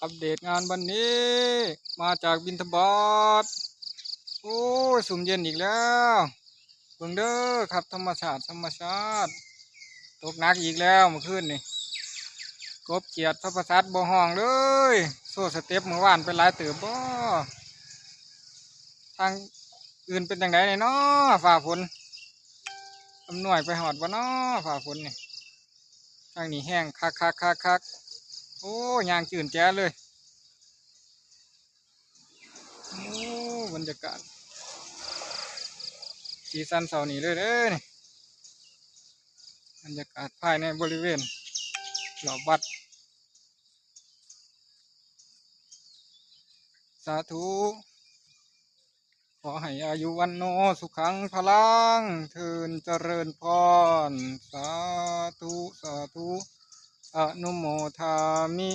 อัปเดตงานวันนี้มาจากบิณฑบาตโอ้ยสุ่มเย็นอีกแล้วเบิ่งเด้อครับธรรมชาติตกหนักอีกแล้วเมื่อคืนนี่กบเขียดพระประสัตบ่ห้องเลยโซ่สเต็ปเมื่อวานเป็นหลายเติบบ่ทางอื่นเป็นจังไดเนาะฝ่าฝนอำนวยไปหอดบ่เนาะฝ่าฝนนี่ทางนี้แห้งคักโอ้ยางจืดแจ๋เลยโอ้บรรยากาศสีสันเสาร์นี้เลยเด้อนี่บรรยากาศภายในบริเวณรอบวัดสาธุขอให้อายุวันโนสุขังพลังเทินเจริญพรสาธุอนุโมทามิ